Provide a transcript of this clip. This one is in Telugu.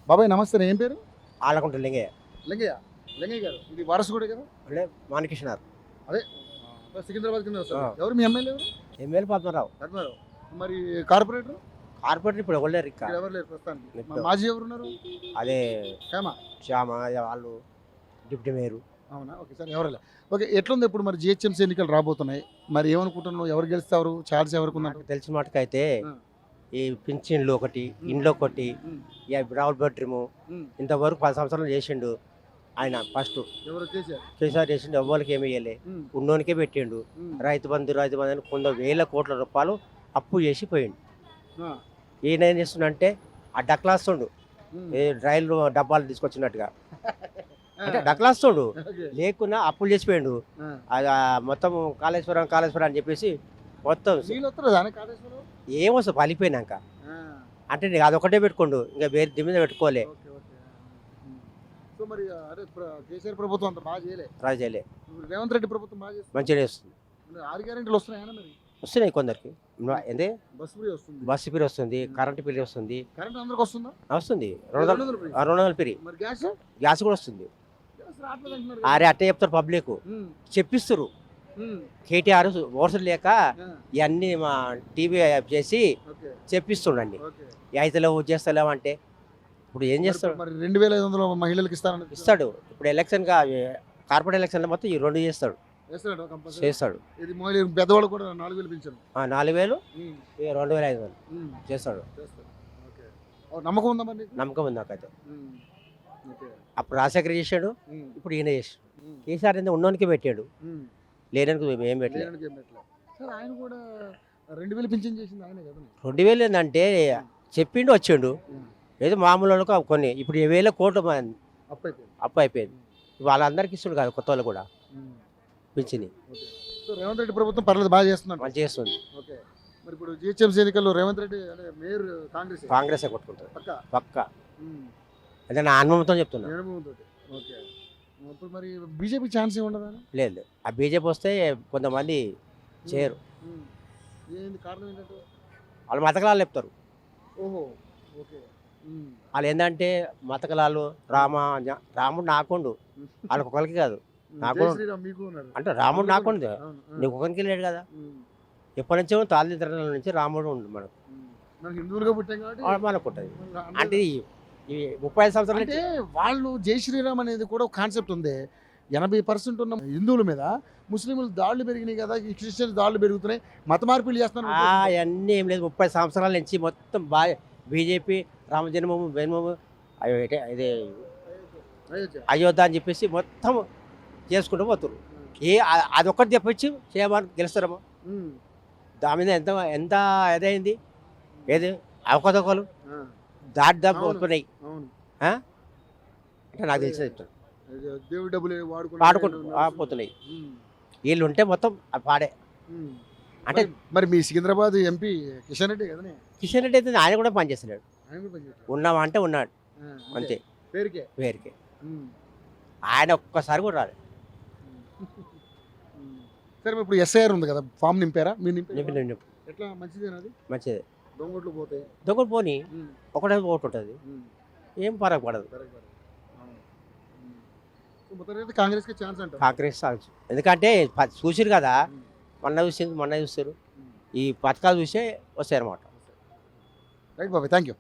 బాబాయ్ నమస్తే, ఏం పేరు? ఆలకుంట లింగయ్య లింగయ్య. లింగయ్య గారు, ఇది వారసుగూడే కదా? అంటే మాణికృష్ణారు అదే సికింద్రాబాద్ కింద వస్తారు. ఎవరు మీ ఎమ్మెల్యే ఎవరు? ఎమ్మెల్యే పద్మరావు. పద్మారావు. మరి కార్పొరేటర్ కార్పొరేటర్ ఇప్పుడు ఎవరు ఇక్కడ ఎవరు లేరు ప్రస్తుతానికి. మాజీ ఎవరు ఉన్నారు? అదే శ్యామ. శ్యామ వాళ్ళు డిప్యూటీ మేయరు. అవునా, ఓకే సార్. ఎవరు ఓకే. ఎట్లుంది ఇప్పుడు మరి జిహెచ్ఎంసీ ఎన్నికలు రాబోతున్నాయి, మరి ఏమనుకుంటున్నావు? ఎవరు గెలుస్తారు? ఛార్జ్ ఎవరికి ఉన్నారు? నాకు తెలిసిన మటుకైతే ఈ పింఛన్లు ఒకటి, ఇండ్లు ఒకటి, ఇక డబుల్ బెడ్రూము ఇంతవరకు 10 సంవత్సరాలు చేసిండు ఆయన. ఫస్ట్ ఎవరు? కేసీఆర్ చేసిండు, ఎవ్వరికి ఏమి ఇవ్వలే, ఉన్నోనికే పెట్టిండు. రైతు బంధు అని 100,000 కోట్ల రూపాయలు అప్పు చేసి పోయిండు. ఈయన ఏం చేస్తుండంటే ఆ డక్లాస్తుండు, రైలు డబ్బాలు తీసుకొచ్చినట్టుగా అంటే డక్లాస్తుండు, లేకున్నా అప్పులు చేసిపోయిండు. మొత్తం కాళేశ్వరం అని చెప్పేసి మొత్తం ఏమొస్తుంది పలిపోయినాక. అంటే నీకు అదొకటే పెట్టుకోండు, ఇంకా వేరే దిమ్మ మీద పెట్టుకోలే. కేసీఆర్ ప్రభుత్వం అంత బాగా చేయలే, రాజేలే. రేవంత్ రెడ్డి ప్రభుత్వం బాగా చేస్తుంది, మంచిగా చేస్తుంది. 6 గ్యారెంటీలు వస్తున్నాయా? మరి వస్తున్నాయి కొందరికి. ఏంటి బస్సు ఫ్రీ వస్తుంది, బస్సు పిరి వస్తుంది, కరెంటు పిరి వస్తుంది. కరెంట్ అందరికి వస్తుందా? వస్తుంది 200 పిరి. మరి గ్యాస్ గ్యాస్ కూడా వస్తుంది. అరే అట్టే చెప్తారు పబ్లిక్, చెప్పిస్తారు. కేటీఆర్ ఓర్సు లేక ఇవన్నీ మా టీవీ చేసి చెప్పిస్తుండండి. అయితలేవు చేస్తలేవు అంటే ఇప్పుడు ఏం చేస్తాడు? మరి 2,500 మహిళలకు ఇస్తాడు. ఇప్పుడు ఎలక్షన్ కార్పొరేట్ ఎలక్షన్ మొత్తం ఈ 2 చేస్తాడు. పెద్దవాళ్ళు కూడా 4,000 పెంచారు. 4,000 2,500 చేస్తాడు. నమ్మకం ఉందా? మరి నమ్మకం ఉంది నాకైతే. అప్పుడు రాజశేఖర్ చేశాడు, ఇప్పుడు ఈయన చేసాడు. కేసీఆర్ ఉన్నోనికి పెట్టాడు, లేడానికి ఏం పెట్టలేదు. ఆయన కూడా 2,000 పింఛన్ చేసింది ఆయనే కదా? 2,000 ఏంటంటే చెప్పిండు వచ్చిండు. ఏదో మామూలు కొన్ని ఇప్పుడు 1,000 కోట్లు అప్పు అయిపోయింది. వాళ్ళందరికీ ఇస్తుండు కాదు, కొత్త వాళ్ళు కూడా పింఛని. రేవంత్ రెడ్డి ప్రభుత్వం పర్లేదు, బాగా చేస్తున్నారు, మంచి చేస్తుంది. మరి ఇప్పుడు జిహెచ్ఎంసీ ఎన్నికల్లో రేవంత్ రెడ్డి మేయర్ కాంగ్రెస్ కొట్టుకుంటారు పక్క. అదే నా అనుభవంతో చెప్తున్నా. ఇప్పుడు మరి బీజేపీ ఛాన్స్ ఏముండదా? లేదు, ఆ బీజేపీ వస్తే కొంతమంది చేయరు. కారణం ఏంటంటే వాళ్ళు మతకలాలు చెప్తారు. వాళ్ళు ఏంటంటే మతకలాలు రాముడు నాకుండు, వాళ్ళకి ఒకరికి కాదు, నాకు అంటే రాముడు నాకుండు, నీకు ఒకరికి లేడు కదా. ఎప్పటి నుంచో తాలిదండ్రుల నుంచి రాముడు ఉండు మనకు, మనకు ఉంటుంది. అంటే ఈ 35 సంవత్సరాలు అంటే వాళ్ళు జై శ్రీరామ్ అనేది కూడా ఒక కాన్సెప్ట్ ఉంది. 80% ఉన్న హిందువుల మీద ముస్లింలు దాడులు పెరిగినాయి కదా, ఈ క్రిస్టియన్స్ దాడులు పెరుగుతున్నాయి, మత మార్పులు చేస్తున్నారు. అవన్నీ ఏం లేదు. 30 సంవత్సరాల నుంచి మొత్తం బాగా బీజేపీ రామ జన్మభూమి ఇది అయోధ్య అని చెప్పేసి మొత్తం చేసుకుంటూ పోతున్నారు. అదొక్కటి చెప్పొచ్చు చేయమని గెలుస్తారమ్మా. దాని మీద ఎంత అదైంది, ఏది అవకతవకలు దాటి పోతున్నాయి. అంటే నాకు తెలిసి చెప్తాను, వాడుకుంటూ పోతున్నాయి. వీళ్ళు ఉంటే మొత్తం పాడే. అంటే మరి మీ సికింద్రాబాద్ ఎంపీ కిషన్ రెడ్డి కదా? కిషన్ రెడ్డి అయితే ఆయన కూడా పనిచేస్తున్నాడు. ఉన్నావా అంటే ఉన్నాడు అంతే, పేరుకే. ఆయన ఒక్కసారి కూడా రాలేదు. సరే, ఇప్పుడు ఎస్ఐఆర్ ఉంది కదా, ఫామ్ నింపారా? మీరు నింపి ఎట్లా? మంచిదేనా? మంచిదే. దొంగోట్లు పోతాయి, దొంగలు పోనీ, ఒకటే ఓటు ఉంటుంది, ఏం పరకు పడదు. కాంగ్రెస్ ఛాన్స్ అంట. కాంగ్రెస్ ఎందుకంటే చూసారు కదా, మొన్న చూస్తారు, ఈ పథకాలు చూసే వస్తాయి అన్నమాట. రైట్ బాబాయ్, థ్యాంక్ యూ.